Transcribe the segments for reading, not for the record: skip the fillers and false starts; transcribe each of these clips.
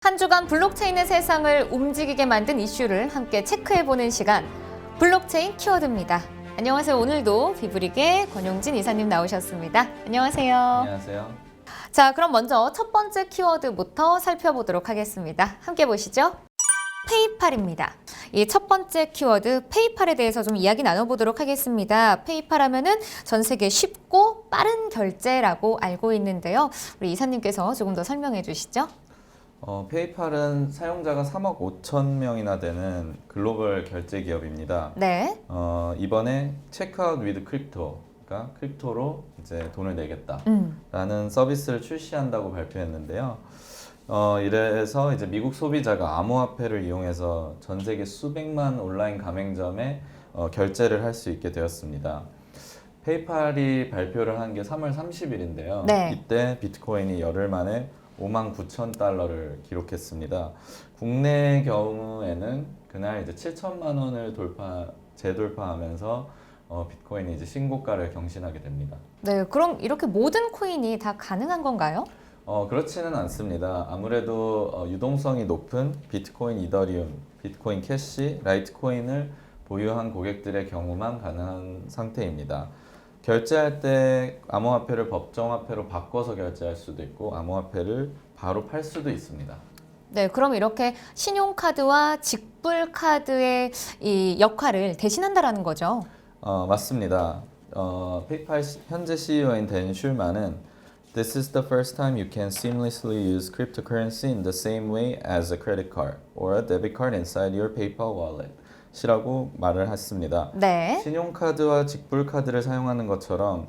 한 주간 블록체인의 세상을 움직이게 만든 이슈를 함께 체크해보는 시간, 블록체인 키워드입니다. 안녕하세요. 오늘도 비브릭의 권용진 이사님 나오셨습니다. 안녕하세요. 안녕하세요. 자, 그럼 먼저 첫 번째 키워드부터 살펴보도록 하겠습니다. 함께 보시죠. 페이팔입니다. 이 첫 번째 키워드 페이팔에 대해서 좀 이야기 나눠보도록 하겠습니다. 페이팔 하면은 전 세계 쉽고 빠른 결제라고 알고 있는데요. 우리 이사님께서 조금 더 설명해 주시죠. 페이팔은 사용자가 3억 5천 명이나 되는 글로벌 결제 기업입니다. 네. 이번에 체크아웃 위드 크립토, 그러니까 크립토로 이제 돈을 내겠다라는 서비스를 출시한다고 발표했는데요. 이래서 이제 미국 소비자가 암호화폐를 이용해서 전 세계 수백만 온라인 가맹점에 결제를 할 수 있게 되었습니다. 페이팔이 발표를 한 게 3월 30일인데요. 네. 이때 비트코인이 열흘 만에 5만 9천 달러를 기록했습니다. 국내 경우에는 그날 이제 7천만 원을 재돌파하면서 비트코인이 이제 신고가를 경신하게 됩니다. 네, 그럼 이렇게 모든 코인이 다 가능한 건가요? 그렇지는 않습니다. 아무래도 유동성이 높은 비트코인, 이더리움, 비트코인 캐시, 라이트코인을 보유한 고객들의 경우만 가능한 상태입니다. 결제할 때 암호화폐를 법정화폐로 바꿔서 결제할 수도 있고 암호화폐를 바로 팔 수도 있습니다. 네, 그럼 이렇게 신용카드와 직불카드의 이 역할을 대신한다라는 거죠. 맞습니다. 페이팔 현재 CEO인 댄 슐만은 This is the first time you can seamlessly use cryptocurrency in the same way as a credit card or a debit card inside your PayPal wallet. 이라고 말을 했습니다. 네. 신용카드와 직불카드를 사용하는 것처럼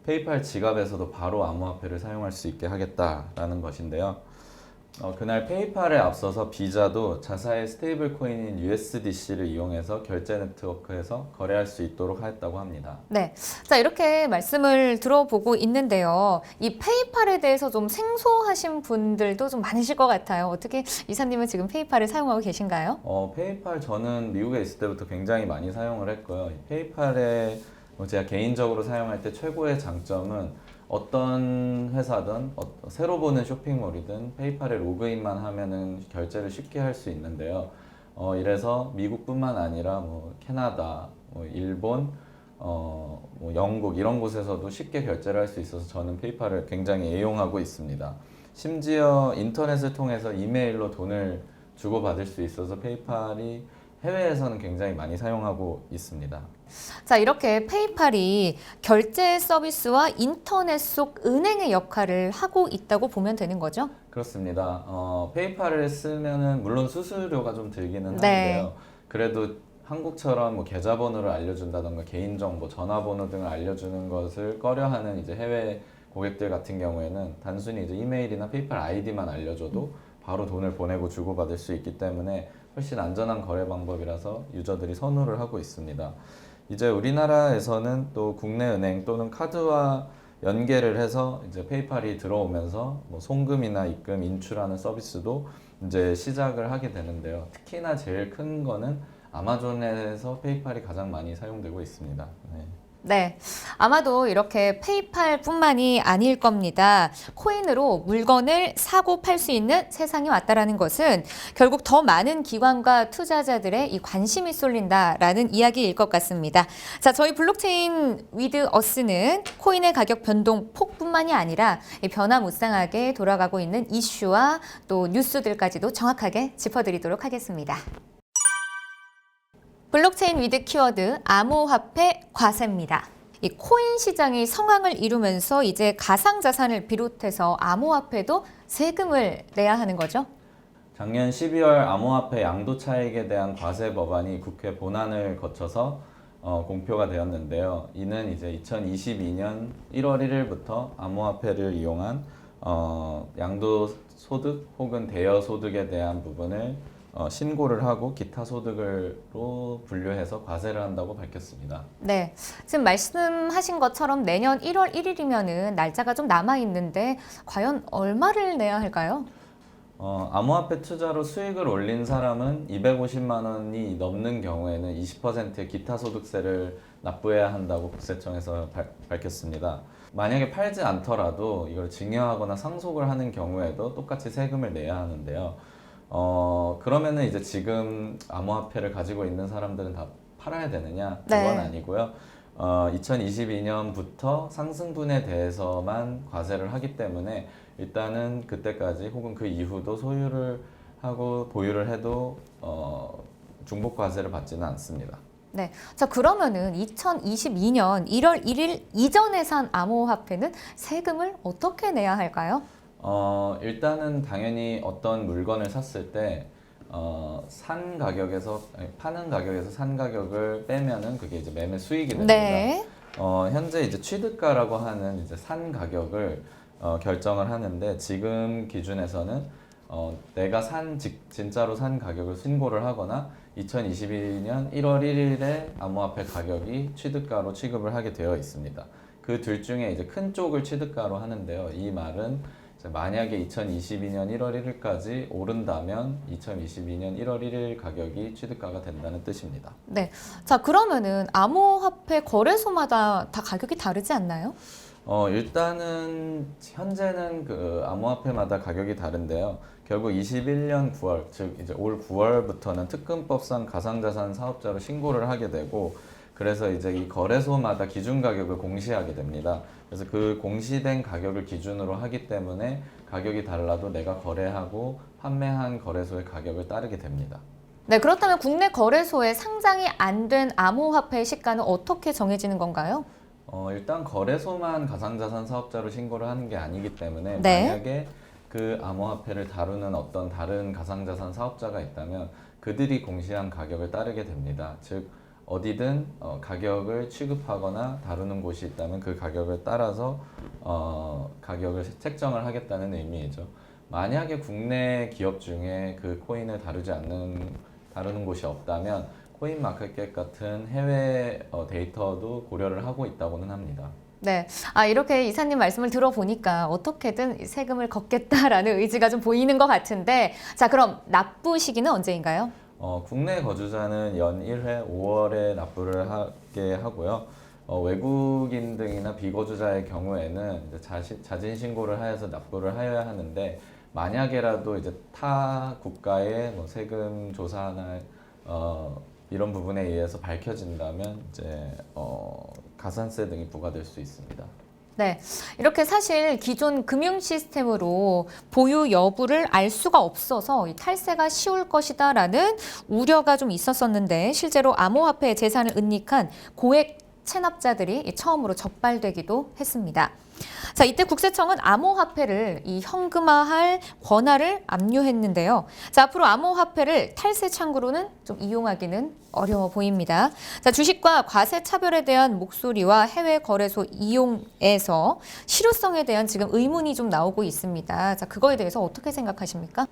페이팔 지갑에서도 바로 암호화폐를 사용할 수 있게 하겠다라는 것인데요. 그날 페이팔에 앞서서 비자도 자사의 스테이블 코인인 USDC를 이용해서 결제 네트워크에서 거래할 수 있도록 하였다고 합니다. 네. 자, 이렇게 말씀을 들어보고 있는데요. 이 페이팔에 대해서 좀 생소하신 분들도 좀 많으실 것 같아요. 어떻게 이사님은 지금 페이팔을 사용하고 계신가요? 페이팔 저는 미국에 있을 때부터 굉장히 많이 사용을 했고요. 페이팔에 제가 개인적으로 사용할 때 최고의 장점은 어떤 회사든 새로 보는 쇼핑몰이든 페이팔에 로그인만 하면은 결제를 쉽게 할 수 있는데요. 이래서 미국뿐만 아니라 캐나다, 일본, 영국 이런 곳에서도 쉽게 결제를 할 수 있어서 저는 페이팔을 굉장히 애용하고 있습니다. 심지어 인터넷을 통해서 이메일로 돈을 주고받을 수 있어서 페이팔이 해외에서는 굉장히 많이 사용하고 있습니다. 자, 이렇게 페이팔이 결제 서비스와 인터넷 속 은행의 역할을 하고 있다고 보면 되는 거죠? 그렇습니다. 페이팔을 쓰면은 물론 수수료가 좀 들기는 네. 하는데요. 그래도 한국처럼 계좌번호를 알려준다던가 개인정보, 전화번호 등을 알려주는 것을 꺼려하는 이제 해외 고객들 같은 경우에는 단순히 이제 이메일이나 페이팔 아이디만 알려줘도 바로 돈을 보내고 주고받을 수 있기 때문에 훨씬 안전한 거래 방법이라서 유저들이 선호를 하고 있습니다. 이제 우리나라에서는 또 국내 은행 또는 카드와 연계를 해서 이제 페이팔이 들어오면서 송금이나 입금, 인출하는 서비스도 이제 시작을 하게 되는데요. 특히나 제일 큰 거는 아마존에서 페이팔이 가장 많이 사용되고 있습니다. 네. 네, 아마도 이렇게 페이팔뿐만이 아닐 겁니다. 코인으로 물건을 사고 팔 수 있는 세상이 왔다라는 것은 결국 더 많은 기관과 투자자들의 이 관심이 쏠린다라는 이야기일 것 같습니다. 자, 저희 블록체인 위드 어스는 코인의 가격 변동 폭뿐만이 아니라 이 변화무쌍하게 돌아가고 있는 이슈와 또 뉴스들까지도 정확하게 짚어드리도록 하겠습니다. 블록체인 위드 키워드 암호화폐 과세입니다. 이 코인 시장이 성황을 이루면서 이제 가상자산을 비롯해서 암호화폐도 세금을 내야 하는 거죠? 작년 12월 암호화폐 양도 차익에 대한 과세 법안이 국회 본안을 거쳐서 공표가 되었는데요. 이는 이제 2022년 1월 1일부터 암호화폐를 이용한 양도 소득 혹은 대여 소득에 대한 부분을 신고를 하고 기타 소득으로 분류해서 과세를 한다고 밝혔습니다. 네, 지금 말씀하신 것처럼 내년 1월 1일이면은 날짜가 좀 남아 있는데 과연 얼마를 내야 할까요? 암호화폐 투자로 수익을 올린 사람은 250만 원이 넘는 경우에는 20%의 기타 소득세를 납부해야 한다고 국세청에서 밝혔습니다. 만약에 팔지 않더라도 이걸 증여하거나 상속을 하는 경우에도 똑같이 세금을 내야 하는데요. 그러면은 이제 지금 암호화폐를 가지고 있는 사람들은 다 팔아야 되느냐? 네. 그건 아니고요. 2022년부터 상승분에 대해서만 과세를 하기 때문에 일단은 그때까지 혹은 그 이후도 소유를 하고 보유를 해도 중복 과세를 받지는 않습니다. 네. 자, 그러면은 2022년 1월 1일 이전에 산 암호화폐는 세금을 어떻게 내야 할까요? 일단은 당연히 어떤 물건을 샀을 때, 산 가격에서, 아니, 파는 가격에서 산 가격을 빼면은 그게 이제 매매 수익이 됩니다. 네. 현재 이제 취득가라고 하는 이제 산 가격을 결정을 하는데 지금 기준에서는 내가 진짜로 산 가격을 신고를 하거나 2022년 1월 1일에 암호화폐 가격이 취득가로 취급을 하게 되어 있습니다. 그 둘 중에 이제 큰 쪽을 취득가로 하는데요. 이 말은 이제 만약에 2022년 1월 1일까지 오른다면 2022년 1월 1일 가격이 취득가가 된다는 뜻입니다. 네. 자, 그러면은 암호화폐 거래소마다 다 가격이 다르지 않나요? 일단은 현재는 그 암호화폐마다 가격이 다른데요. 결국 21년 9월, 즉 이제 올 9월부터는 특근법상 가상자산 사업자로 신고를 하게 되고, 그래서 이제 이 거래소마다 기준 가격을 공시하게 됩니다. 그래서 그 공시된 가격을 기준으로 하기 때문에 가격이 달라도 내가 거래하고 판매한 거래소의 가격을 따르게 됩니다. 네, 그렇다면 국내 거래소에 상장이 안 된 암호화폐 시가는 어떻게 정해지는 건가요? 일단 거래소만 가상자산 사업자로 신고를 하는 게 아니기 때문에 네. 만약에 그 암호화폐를 다루는 어떤 다른 가상자산 사업자가 있다면 그들이 공시한 가격을 따르게 됩니다. 즉 어디든 가격을 취급하거나 다루는 곳이 있다면 그 가격을 따라서 가격을 책정을 하겠다는 의미이죠. 만약에 국내 기업 중에 그 코인을 다루는 곳이 없다면 코인마켓 같은 해외 데이터도 고려를 하고 있다고는 합니다. 네. 아, 이렇게 이사님 말씀을 들어보니까 어떻게든 세금을 걷겠다라는 의지가 좀 보이는 것 같은데, 자, 그럼 납부 시기는 언제인가요? 국내 거주자는 연 1회 5월에 납부를 하게 하고요. 외국인 등이나 비거주자의 경우에는 이제 자진 신고를 하여서 납부를 하여야 하는데 만약에라도 이제 타 국가의 뭐 세금 조사나 이런 부분에 의해서 밝혀진다면 이제 가산세 등이 부과될 수 있습니다. 네. 이렇게 사실 기존 금융 시스템으로 보유 여부를 알 수가 없어서 이 탈세가 쉬울 것이다라는 우려가 좀 있었었는데 실제로 암호화폐 재산을 은닉한 고액 체납자들이 처음으로 적발되기도 했습니다. 자, 이때 국세청은 암호화폐를 이 현금화할 권한을 압류했는데요. 자, 앞으로 암호화폐를 탈세 창구로는 좀 이용하기는 어려워 보입니다. 자, 주식과 과세 차별에 대한 목소리와 해외 거래소 이용에서 실효성에 대한 지금 의문이 좀 나오고 있습니다. 자, 그거에 대해서 어떻게 생각하십니까?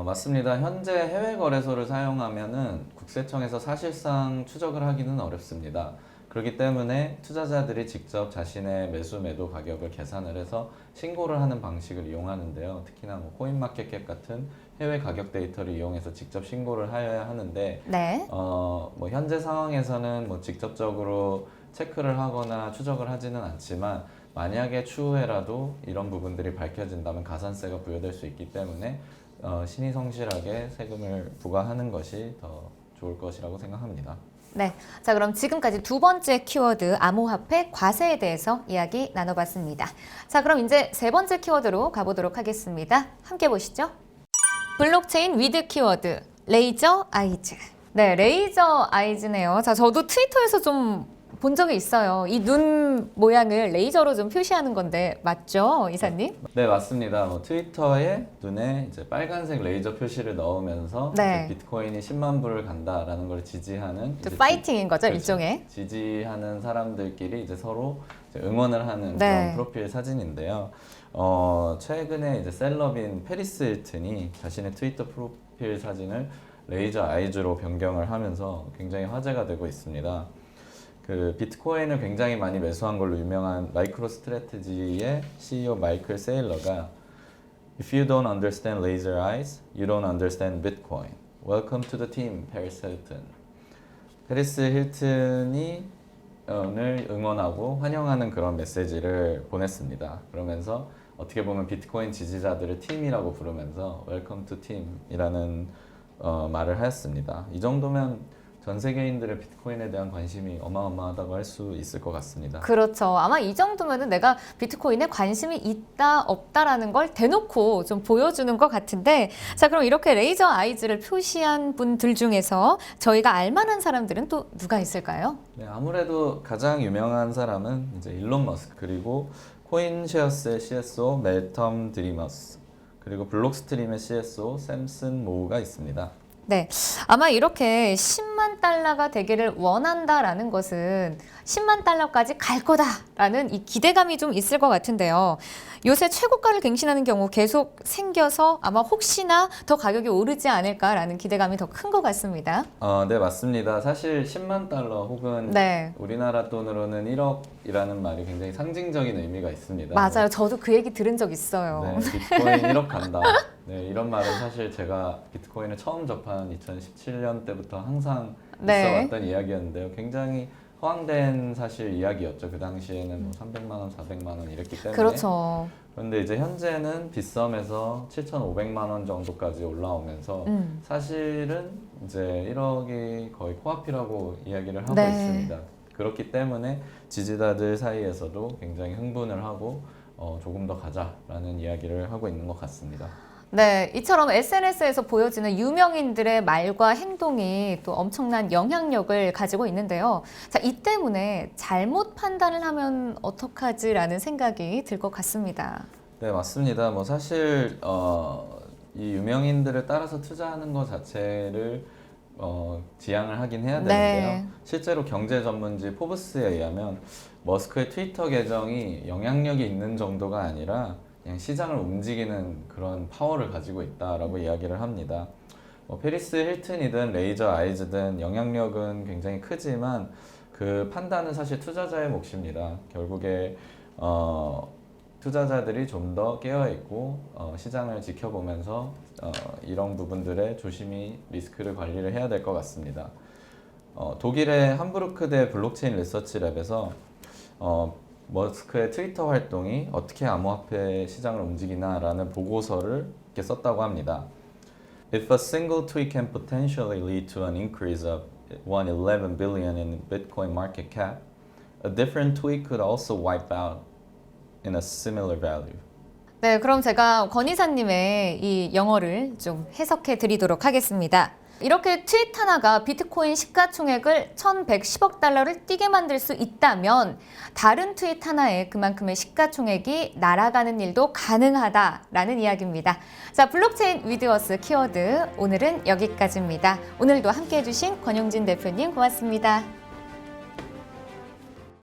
맞습니다. 현재 해외 거래소를 사용하면은 국세청에서 사실상 추적을 하기는 어렵습니다. 그렇기 때문에 투자자들이 직접 자신의 매수 매도 가격을 계산을 해서 신고를 하는 방식을 이용하는데요. 특히나 뭐 코인마켓캡 같은 해외 가격 데이터를 이용해서 직접 신고를 하여야 하는데, 네. 뭐 현재 상황에서는 뭐 직접적으로 체크를 하거나 추적을 하지는 않지만 만약에 추후에라도 이런 부분들이 밝혀진다면 가산세가 부여될 수 있기 때문에 신의 성실하게 세금을 부과하는 것이 더 좋을 것이라고 생각합니다. 네. 자, 그럼 지금까지 두 번째 키워드 암호화폐 과세에 대해서 이야기 나눠봤습니다. 자, 그럼 이제 세 번째 키워드로 가보도록 하겠습니다. 함께 보시죠. 블록체인 위드 키워드 레이저 아이즈. 네, 레이저 아이즈네요. 자, 저도 트위터에서 좀 본 적이 있어요. 이 눈 모양을 레이저로 좀 표시하는 건데 맞죠, 이사님? 네, 맞습니다. 트위터에 눈에 이제 빨간색 레이저 표시를 넣으면서 네. 이제 비트코인이 10만 불을 간다라는 걸 지지하는 그 이제 파이팅인 거죠, 그렇죠. 일종의. 지지하는 사람들끼리 이제 서로 이제 응원을 하는 네. 그런 프로필 사진인데요. 최근에 이제 셀럽인 페리스 힐튼이 자신의 트위터 프로필 사진을 레이저 아이즈로 변경을 하면서 굉장히 화제가 되고 있습니다. 그 비트코인을 굉장히 많이 매수한 걸로 유명한 마이크로 스트래티지의 CEO 마이클 세일러가 If you don't understand laser eyes, you don't understand Bitcoin. Welcome to the team, 페리스 힐튼. 페리스 힐튼이 오늘 응원하고 환영하는 그런 메시지를 보냈습니다. 그러면서 어떻게 보면 비트코인 지지자들을 팀이라고 부르면서 웰컴 투 팀이라는 말을 하였습니다. 이 정도면 전 세계인들의 비트코인에 대한 관심이 어마어마하다고 할 수 있을 것 같습니다. 그렇죠. 아마 이 정도면은 내가 비트코인에 관심이 있다, 없다라는 걸 대놓고 좀 보여주는 것 같은데, 자, 그럼 이렇게 레이저 아이즈를 표시한 분들 중에서 저희가 알만한 사람들은 또 누가 있을까요? 네, 아무래도 가장 유명한 사람은 이제 일론 머스크, 그리고 코인쉐어스의 CSO 멜텀 드리머스, 그리고 블록스트림의 CSO 샘슨 모우가 있습니다. 네, 아마 이렇게 10만 달러가 되기를 원한다라는 것은 10만 달러까지 갈 거다라는 이 기대감이 좀 있을 것 같은데요. 요새 최고가를 갱신하는 경우 계속 생겨서 아마 혹시나 더 가격이 오르지 않을까라는 기대감이 더 큰 것 같습니다. 네, 맞습니다. 사실 10만 달러 혹은 네. 우리나라 돈으로는 1억이라는 말이 굉장히 상징적인 의미가 있습니다. 맞아요. 저도 그 얘기 들은 적 있어요. 네, 비트코인 1억 간다. 네, 이런 말은 사실 제가 비트코인을 처음 접한 2017년 때부터 항상 네. 있어왔던 이야기였는데요. 굉장히 허황된 사실 이야기였죠. 그 당시에는 뭐 300만 원, 400만 원 이랬기 때문에. 그렇죠. 그런데 이제 현재는 빗썸에서 7,500만 원 정도까지 올라오면서 사실은 이제 1억이 거의 코앞이라고 이야기를 하고 네. 있습니다. 그렇기 때문에 지지자들 사이에서도 굉장히 흥분을 하고 조금 더 가자라는 이야기를 하고 있는 것 같습니다. 네, 이처럼 SNS에서 보여지는 유명인들의 말과 행동이 또 엄청난 영향력을 가지고 있는데요. 자, 이 때문에 잘못 판단을 하면 어떡하지라는 생각이 들 것 같습니다. 네, 맞습니다. 뭐 사실 이 유명인들을 따라서 투자하는 것 자체를 지양을 하긴 해야 되는데요. 네. 실제로 경제 전문지 포브스에 의하면 머스크의 트위터 계정이 영향력이 있는 정도가 아니라 그냥 시장을 움직이는 그런 파워를 가지고 있다라고 이야기를 합니다. 페리스 힐튼이든 레이저 아이즈든 영향력은 굉장히 크지만 그 판단은 사실 투자자의 몫입니다. 결국에 투자자들이 좀 더 깨어있고 시장을 지켜보면서 이런 부분들에 조심히 리스크를 관리를 해야 될 것 같습니다. 독일의 함부르크대 블록체인 리서치 랩에서 머스크의 트위터 활동이 어떻게 암호화폐 시장을 움직이나라는 보고서를 이렇게 썼다고 합니다. If a single tweet can potentially lead to an increase of 111 billion in Bitcoin market cap, a different tweet could also wipe out in a similar value. 네, 그럼 제가 권 이사님의 이 영어를 좀 해석해 드리도록 하겠습니다. 이렇게 트윗 하나가 비트코인 시가총액을 1,110억 달러를 뛰게 만들 수 있다면 다른 트윗 하나에 그만큼의 시가총액이 날아가는 일도 가능하다라는 이야기입니다. 자, 블록체인 위드어스 키워드 오늘은 여기까지입니다. 오늘도 함께해 주신 권용진 대표님 고맙습니다.